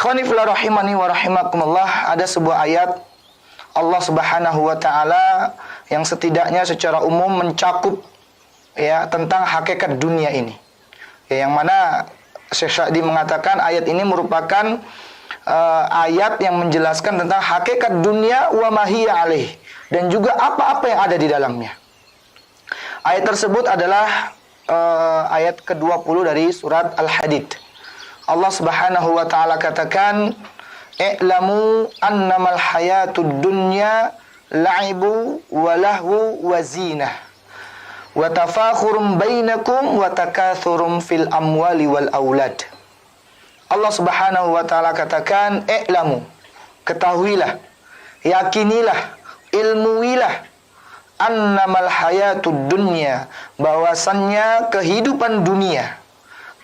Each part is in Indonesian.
Ikhwani fillah rahimani wa rahimakumullah, ada sebuah ayat Allah Subhanahu wa taala yang setidaknya secara umum mencakup ya tentang hakikat dunia ini. Ya, yang mana Syekh Sa'di mengatakan ayat ini merupakan ayat yang menjelaskan tentang hakikat dunia wa ma hiya alaih, dan juga apa-apa yang ada di dalamnya. Ayat tersebut adalah ayat ke-20 dari surat Al-Hadid. Allah Subhanahu wa taala katakan, "I'lamu annamal hayatud dunya la'ibu wa lahu wa zinah wa tafakhurum bainakum wa takathurum fil amwali wal aulad." Allah Subhanahu wa taala katakan, "I'lamu," ketahuilah, yakinilah, ilmuilah, annamal hayatud dunya, bahwasannya kehidupan dunia.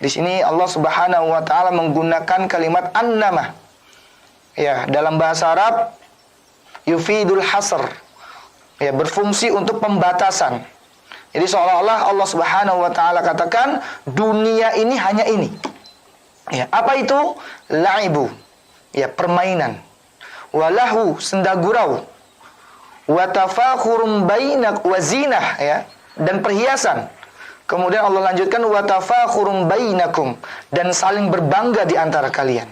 Di sini Allah Subhanahu wa taala menggunakan kalimat annama. Ya, dalam bahasa Arab yufidul hasr. Ya, berfungsi untuk pembatasan. Jadi seolah-olah Allah Subhanahu wa taala katakan dunia ini hanya ini. Ya, apa itu? La'ibu. Ya, permainan. Walahu, senda gurau. Wa tafakhurum bainak wa zinah, ya, dan perhiasan. Kemudian Allah lanjutkan wa tafakhurum bainakum, dan saling berbangga di antara kalian.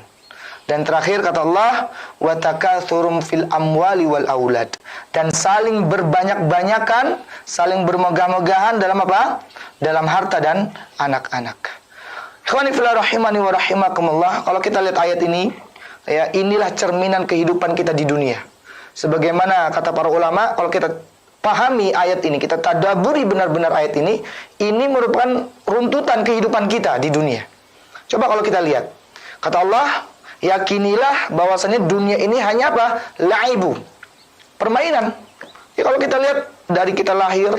Dan terakhir kata Allah wa takathurum fil amwali wal aulad, dan saling berbanyak-banyakan, saling bermegah-megahan dalam apa? Dalam harta dan anak-anak. Ikhwani fillah rahimani wa rahimakumullah, kalau kita lihat ayat ini, ya, inilah cerminan kehidupan kita di dunia. Sebagaimana kata para ulama, kalau kita pahami ayat ini, kita tadaburi benar-benar ayat ini merupakan runtutan kehidupan kita di dunia. Coba kalau kita lihat, kata Allah, yakinilah bahwasanya dunia ini hanya apa? La'ibu, permainan. Ya, kalau kita lihat dari kita lahir,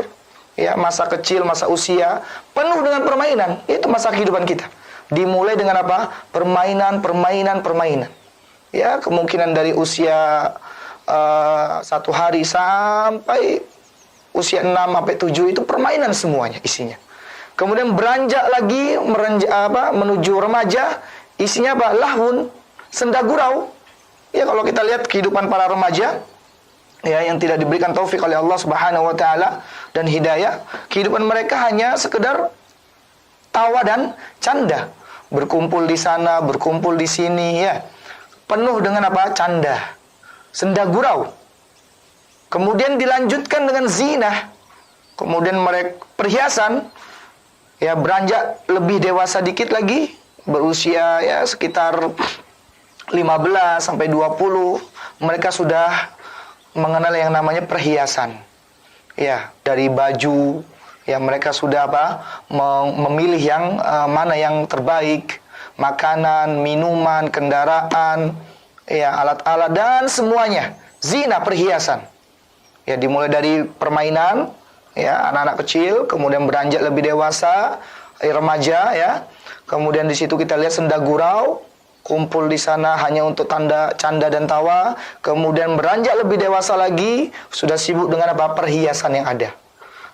ya, masa kecil, masa usia penuh dengan permainan. Itu masa kehidupan kita. Dimulai dengan apa? Permainan. Ya, kemungkinan dari usia 1 hari sampai usia 6 sampai 7 itu permainan semuanya isinya. Kemudian beranjak lagi menuju remaja, isinya apa? Lahun, senda gurau. Ya, kalau kita lihat kehidupan para remaja, ya, yang tidak diberikan taufik oleh Allah Subhanahu wa taala dan hidayah, kehidupan mereka hanya sekedar tawa dan canda. Berkumpul di sana, berkumpul di sini, ya. Penuh dengan apa? Canda, senda gurau. Kemudian dilanjutkan dengan zinah. Kemudian mereka perhiasan. Ya, beranjak lebih dewasa dikit lagi, berusia ya sekitar 15 sampai 20, mereka sudah mengenal yang namanya perhiasan. Ya, dari baju, ya, mereka sudah memilih yang mana yang terbaik, makanan, minuman, kendaraan, ya, alat-alat dan semuanya. Zina, perhiasan. Ya, dimulai dari permainan, ya, anak-anak kecil, kemudian beranjak lebih dewasa, remaja, ya. Kemudian di situ kita lihat senda gurau, kumpul di sana hanya untuk canda dan tawa. Kemudian beranjak lebih dewasa lagi, sudah sibuk dengan apa? Perhiasan yang ada.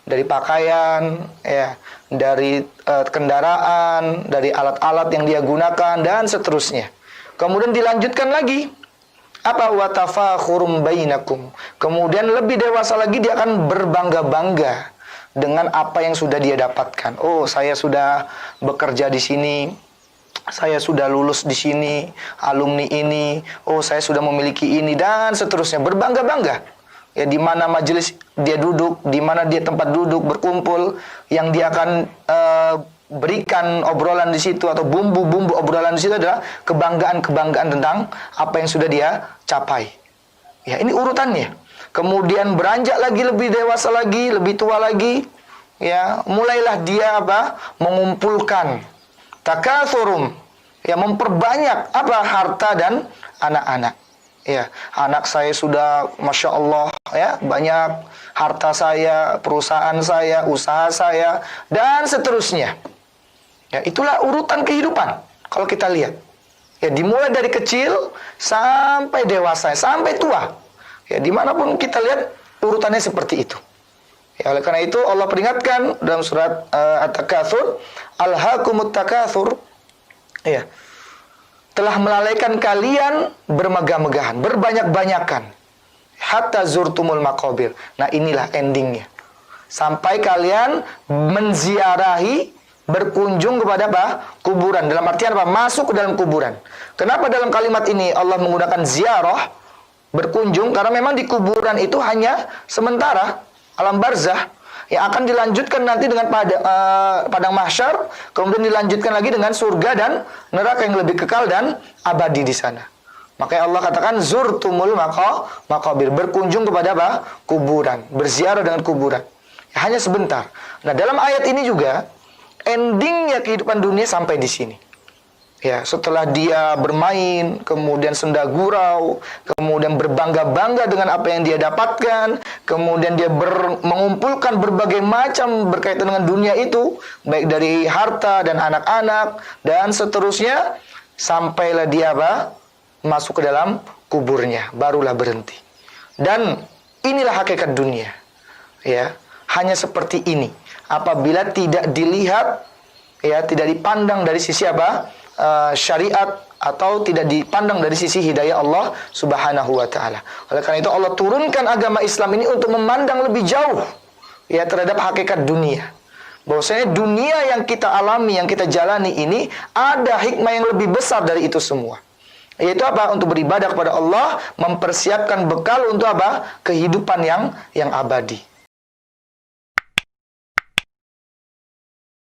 Dari pakaian, ya, dari kendaraan, dari alat-alat yang dia gunakan dan seterusnya. Kemudian dilanjutkan lagi apa? Wa tafakhurum bainakum. Kemudian lebih dewasa lagi dia akan berbangga-bangga dengan apa yang sudah dia dapatkan. Oh, saya sudah bekerja di sini. Saya sudah lulus di sini, alumni ini. Oh, saya sudah memiliki ini dan seterusnya. Berbangga-bangga. Ya, di mana majelis dia duduk, di mana dia tempat duduk berkumpul, yang dia akan berikan obrolan di situ atau bumbu-bumbu obrolan di situ adalah kebanggaan-kebanggaan tentang apa yang sudah dia capai. Ya, ini urutannya. Kemudian beranjak lagi lebih dewasa lagi, lebih tua lagi, ya, mulailah dia mengumpulkan takatsurum, ya, memperbanyak harta dan anak-anak. Ya, anak saya sudah Masya Allah, ya, banyak harta saya, perusahaan saya, usaha saya dan seterusnya. Ya, itulah urutan kehidupan. Kalau kita lihat, ya, dimulai dari kecil sampai dewasa, sampai tua. Ya, dimanapun kita lihat urutannya seperti itu. Ya, oleh karena itu Allah peringatkan dalam surat At-Takatsur, alhaakumut takatsur. Ya, telah melalaikan kalian bermegah-megahan, berbanyak-banyakan. Hatta zurtumul maqabir. Nah, inilah endingnya. Sampai kalian menziarahi, berkunjung kepada apa? Kuburan. Dalam artian apa? Masuk ke dalam kuburan. Kenapa dalam kalimat ini Allah menggunakan ziarah, berkunjung? Karena memang di kuburan itu hanya sementara, alam barzah, yang akan dilanjutkan nanti dengan padang mahsyar, kemudian dilanjutkan lagi dengan surga dan neraka yang lebih kekal dan abadi di sana. Makanya Allah katakan zurtumul maqabir, berkunjung kepada apa? Kuburan, berziarah dengan kuburan. Ya, hanya sebentar. Nah, dalam ayat ini juga endingnya kehidupan dunia sampai di sini. Ya, setelah dia bermain, kemudian senda gurau, kemudian berbangga-bangga dengan apa yang dia dapatkan, kemudian dia mengumpulkan berbagai macam berkaitan dengan dunia itu, baik dari harta dan anak-anak dan seterusnya, sampailah dia apa? Masuk ke dalam kuburnya, barulah berhenti. Dan inilah hakikat dunia. Ya, hanya seperti ini. Apabila tidak dilihat, ya, tidak dipandang dari sisi apa? Syariat, atau tidak dipandang dari sisi hidayah Allah Subhanahu wa taala. Oleh karena itu Allah turunkan agama Islam ini untuk memandang lebih jauh, ya, terhadap hakikat dunia. Bahwasanya dunia yang kita alami, yang kita jalani ini ada hikmah yang lebih besar dari itu semua. Yaitu apa? Untuk beribadah kepada Allah, mempersiapkan bekal untuk apa? Kehidupan yang abadi.